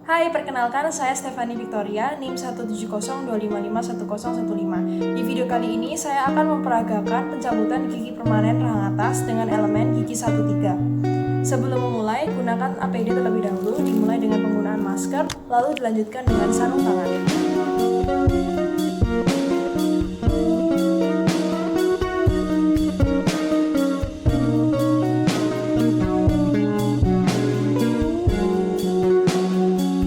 Hai, perkenalkan saya Stefani Victoria, NIM 17025511015. Di video kali ini saya akan memperagakan pencabutan gigi permanen rahang atas dengan elemen gigi 13. Sebelum memulai, gunakan APD terlebih dahulu, dimulai dengan penggunaan masker, lalu dilanjutkan dengan sarung tangan.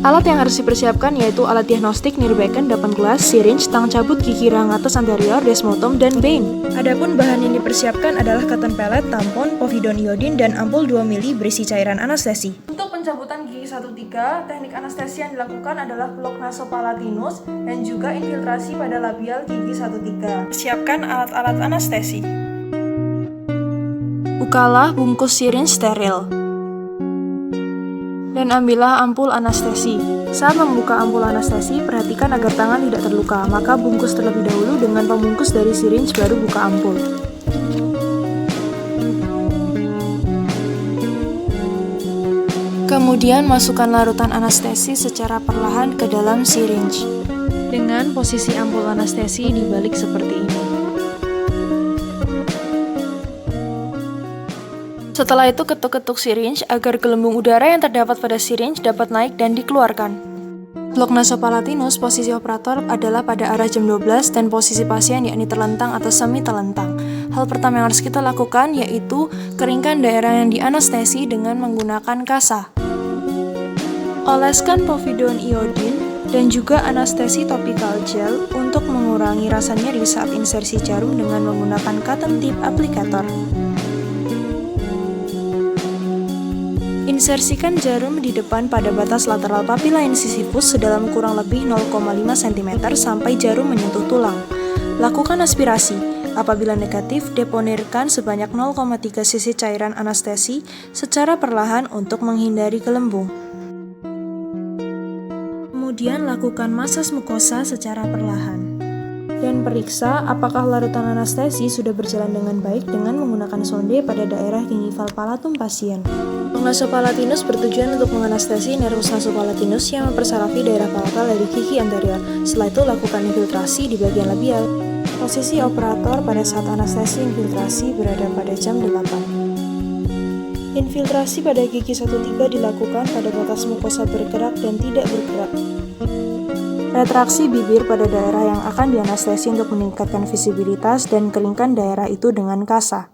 Alat yang harus dipersiapkan yaitu alat diagnostik Nirbecken 8 gelas, syringe, tang cabut gigi rahang atas anterior, desmotom, dan bane. Adapun bahan yang dipersiapkan adalah cotton pellet, tampon, povidone iodine, dan ampul 2 ml berisi cairan anestesi. Untuk pencabutan gigi 13, teknik anestesi yang dilakukan adalah peluk nasopalatinus dan juga infiltrasi pada labial gigi 13. Siapkan alat-alat anestesi. Bukalah bungkus syringe steril dan ambillah ampul anestesi. Saat membuka ampul anestesi, perhatikan agar tangan tidak terluka, maka bungkus terlebih dahulu dengan pembungkus dari syringe baru buka ampul. Kemudian masukkan larutan anestesi secara perlahan ke dalam syringe dengan posisi ampul anestesi dibalik seperti ini. Setelah itu ketuk-ketuk syringe agar gelembung udara yang terdapat pada syringe dapat naik dan dikeluarkan. Blok nasopalatinus posisi operator adalah pada arah jam 12 dan posisi pasien yakni terlentang atau semi terlentang. Hal pertama yang harus kita lakukan yaitu keringkan daerah yang dianestesi dengan menggunakan kasa. Oleskan povidone iodine dan juga anestesi topical gel untuk mengurangi rasa nyeri saat insersi jarum dengan menggunakan cotton tip applicator. Insersikan jarum di depan pada batas lateral papilla incisivus sedalam kurang lebih 0,5 cm sampai jarum menyentuh tulang. Lakukan aspirasi. Apabila negatif, deponirkan sebanyak 0,3 cc cairan anestesi secara perlahan untuk menghindari gelembung. Kemudian lakukan masas mukosa secara perlahan. Dan periksa apakah larutan anestesi sudah berjalan dengan baik dengan menggunakan sonde pada daerah gingival palatum pasien. Nasopalatinus bertujuan untuk menganestesi nervus nasopalatinus yang mempersarafi daerah palatal dari gigi anterior. Setelah itu lakukan infiltrasi di bagian labial. Posisi operator pada saat anestesi infiltrasi berada pada jam 8. Infiltrasi pada gigi 13 dilakukan pada batas mukosa bergerak dan tidak bergerak. Retraksi bibir pada daerah yang akan dianestesi untuk meningkatkan visibilitas dan keringkan daerah itu dengan kasa.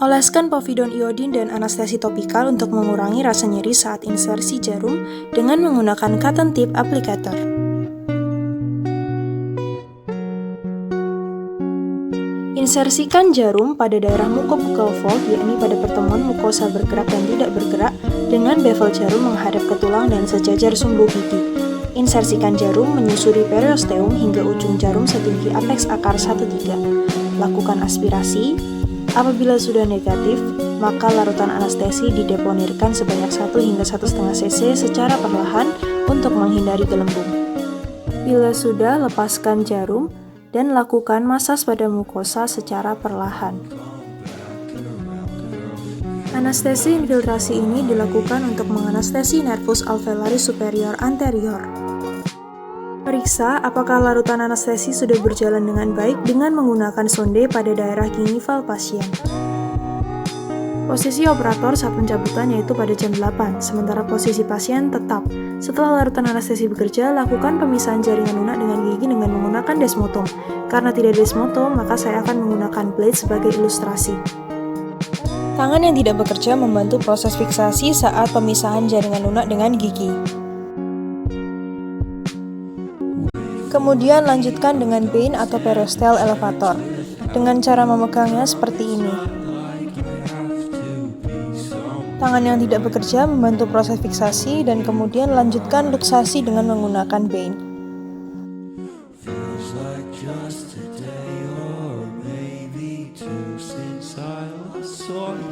Oleskan povidone iodine dan anestesi topikal untuk mengurangi rasa nyeri saat insersi jarum dengan menggunakan cotton tip applicator. Insersikan jarum pada daerah mucobuccal fold, yakni pada pertemuan mukosa bergerak dan tidak bergerak, dengan bevel jarum menghadap ke tulang dan sejajar sumbu gigi. Insersikan jarum menyusuri periosteum hingga ujung jarum setinggi apeks akar 1-3. Lakukan aspirasi. Apabila sudah negatif, maka larutan anestesi dideponirkan sebanyak 1 hingga 1,5 cc secara perlahan untuk menghindari gelembung. Bila sudah, lepaskan jarum dan lakukan masas pada mukosa secara perlahan. Anestesi infiltrasi ini dilakukan untuk menganestesi nervus alveolaris superior anterior. Periksa apakah larutan anestesi sudah berjalan dengan baik dengan menggunakan sonde pada daerah gingival pasien. Posisi operator saat pencabutan yaitu pada jam 8, sementara posisi pasien tetap. Setelah larutan anestesi bekerja, lakukan pemisahan jaringan lunak dengan gigi dengan menggunakan desmotom. Karena tidak desmotom, maka saya akan menggunakan blade sebagai ilustrasi. Tangan yang tidak bekerja membantu proses fiksasi saat pemisahan jaringan lunak dengan gigi. Kemudian lanjutkan dengan bane atau periosteal elevator. Dengan cara memegangnya seperti ini. Tangan yang tidak bekerja membantu proses fiksasi dan kemudian lanjutkan luksasi dengan menggunakan bane.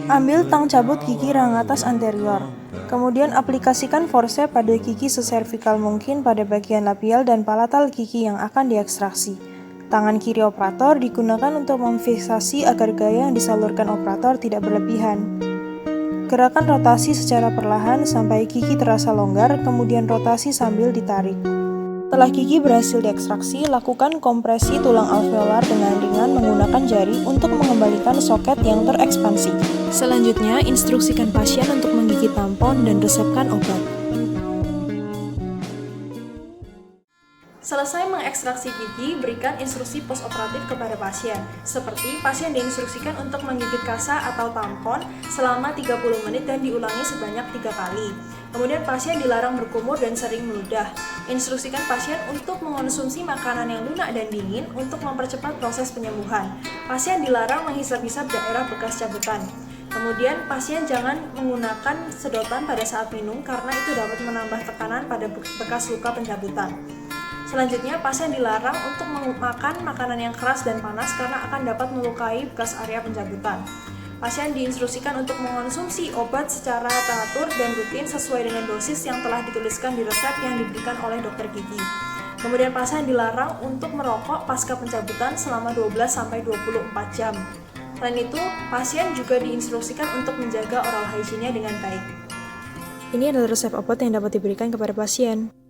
Ambil tang cabut gigi rahang atas anterior. Kemudian aplikasikan forceps pada gigi seservikal mungkin pada bagian labial dan palatal gigi yang akan diekstraksi. Tangan kiri operator digunakan untuk memfiksasi agar gaya yang disalurkan operator tidak berlebihan. Gerakan rotasi secara perlahan sampai gigi terasa longgar, kemudian rotasi sambil ditarik. Setelah gigi berhasil diekstraksi, lakukan kompresi tulang alveolar dengan ringan menggunakan jari untuk mengembalikan soket yang terekspansi. Selanjutnya, instruksikan pasien untuk menggigit tampon dan resepkan obat. Selesai mengekstraksi gigi, berikan instruksi postoperatif kepada pasien. Seperti pasien diinstruksikan untuk menggigit kasa atau tampon selama 30 menit dan diulangi sebanyak 3 kali. Kemudian pasien dilarang berkumur dan sering meludah. Instruksikan pasien untuk mengonsumsi makanan yang lunak dan dingin untuk mempercepat proses penyembuhan. Pasien dilarang menghisap-hisap daerah bekas cabutan. Kemudian pasien jangan menggunakan sedotan pada saat minum karena itu dapat menambah tekanan pada bekas luka pencabutan. Selanjutnya, pasien dilarang untuk makan makanan yang keras dan panas karena akan dapat melukai bekas area pencabutan. Pasien diinstruksikan untuk mengonsumsi obat secara teratur dan rutin sesuai dengan dosis yang telah dituliskan di resep yang diberikan oleh dokter gigi. Kemudian pasien dilarang untuk merokok pasca pencabutan selama 12-24 jam. Selain itu, pasien juga diinstruksikan untuk menjaga oral hygiene-nya dengan baik. Ini adalah resep obat yang dapat diberikan kepada pasien.